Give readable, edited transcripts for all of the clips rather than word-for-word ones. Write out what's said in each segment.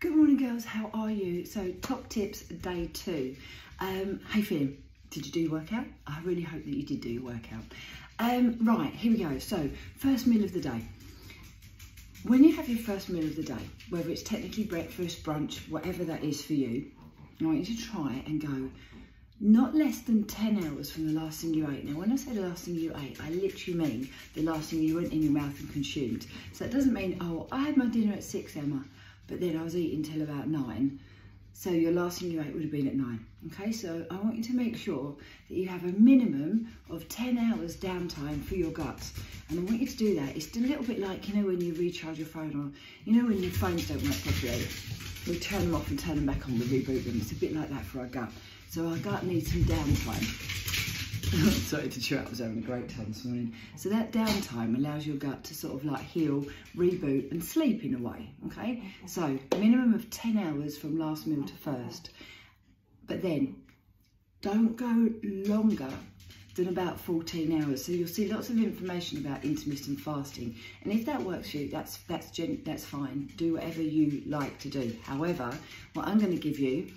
Good morning, girls. How are you? So, top tips, day 2. How you feeling? Did you do your workout? I really hope that you did do your workout. Right, here we go. So, first meal of the day. When you have your first meal of the day, whether it's technically breakfast, brunch, whatever that is for you, I want you to try and go not less than 10 hours from the last thing you ate. Now, when I say the last thing you ate, I literally mean the last thing you went in your mouth and consumed. So it doesn't mean, oh, I had my dinner at 6, Emma, but then I was eating till about 9. So your last thing you ate would have been at 9. Okay, so I want you to make sure that you have a minimum of 10 hours downtime for your gut. And I want you to do that. It's a little bit like, you know, when you recharge your phone, or, you know, when your phones don't work properly, we turn them off and turn them back on, we reboot them. It's a bit like that for our gut. So our gut needs some downtime. Sorry to chew up, I was having a great time this morning. So that downtime allows your gut to sort of like heal, reboot and sleep in a way, okay? So minimum of 10 hours from last meal to first. But then don't go longer than about 14 hours. So you'll see lots of information about intermittent fasting. And if that works for you, that's fine. Do whatever you like to do. However, what I'm going to give you,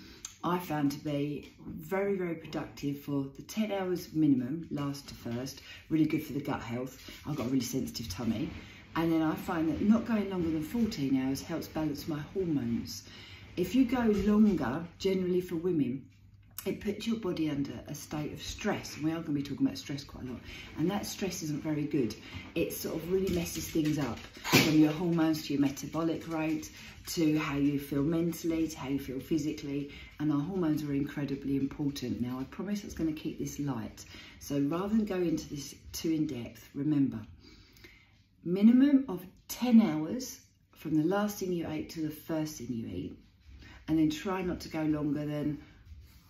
I found to be very, very productive for the 10 hours minimum, last to first, really good for the gut health. I've got a really sensitive tummy. And then I find that not going longer than 14 hours helps balance my hormones. If you go longer, generally for women, it puts your body under a state of stress. And we are going to be talking about stress quite a lot. And that stress isn't very good. It sort of really messes things up, from your hormones to your metabolic rate, to how you feel mentally, to how you feel physically. And our hormones are incredibly important. Now, I promise I was going to keep this light. So rather than go into this too in depth, remember, minimum of 10 hours from the last thing you ate to the first thing you eat. And then try not to go longer than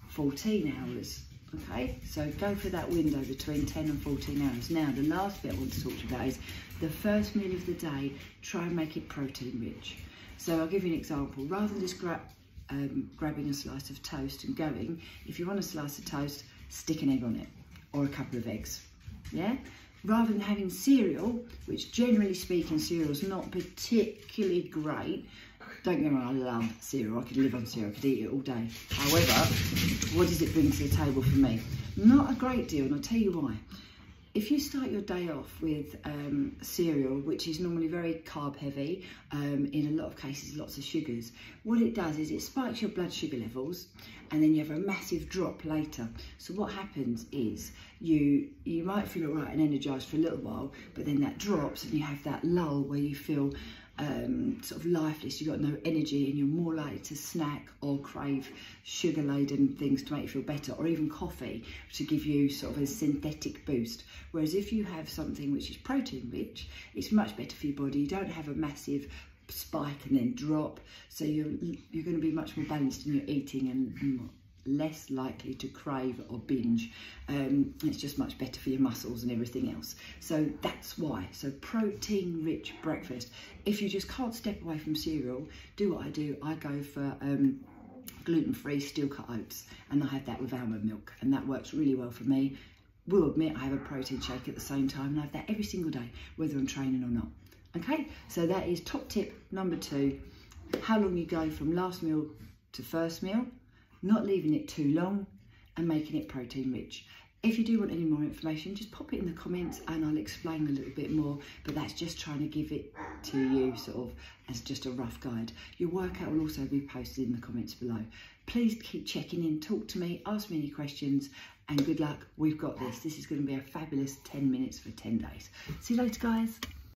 14 hours, okay? So go for that window between 10 and 14 hours. Now, the last bit I want to talk to you about is the first meal of the day. Try and make it protein rich. So I'll give you an example. Rather than just grabbing a slice of toast and going, if you want a slice of toast, stick an egg on it, or a couple of eggs, yeah? Rather than having cereal, which generally speaking, cereal's not particularly great. Don't get me wrong, I love cereal. I could live on cereal, I could eat it all day. However, what does it bring to the table for me? Not a great deal, and I'll tell you why. If you start your day off with cereal, which is normally very carb heavy, in a lot of cases lots of sugars, what it does is it spikes your blood sugar levels, and then you have a massive drop later. So what happens is you might feel all right and energised for a little while, but then that drops and you have that lull where you feel sort of lifeless, you've got no energy, and you're more likely to snack or crave sugar-laden things to make you feel better, or even coffee to give you sort of a synthetic boost. Whereas if you have something which is protein rich, it's much better for your body. You don't have a massive spike and then drop, so you're going to be much more balanced in your eating and less likely to crave or binge. It's just much better for your muscles and everything else. So that's why. So protein rich breakfast. If you just can't step away from cereal, do what I do. I go for gluten-free steel cut oats, and I have that with almond milk, and that works really well for me. Will admit I have a protein shake at the same time, and I have that every single day, whether I'm training or not. Okay, so that is top tip number 2. How long you go from last meal to first meal, not leaving it too long, and making it protein rich. If you do want any more information, just pop it in the comments and I'll explain a little bit more, but that's just trying to give it to you sort of as just a rough guide. Your workout will also be posted in the comments below. Please keep checking in, talk to me, ask me any questions, and good luck. We've got this. This is going to be a fabulous 10 minutes for 10 days. See you later, guys.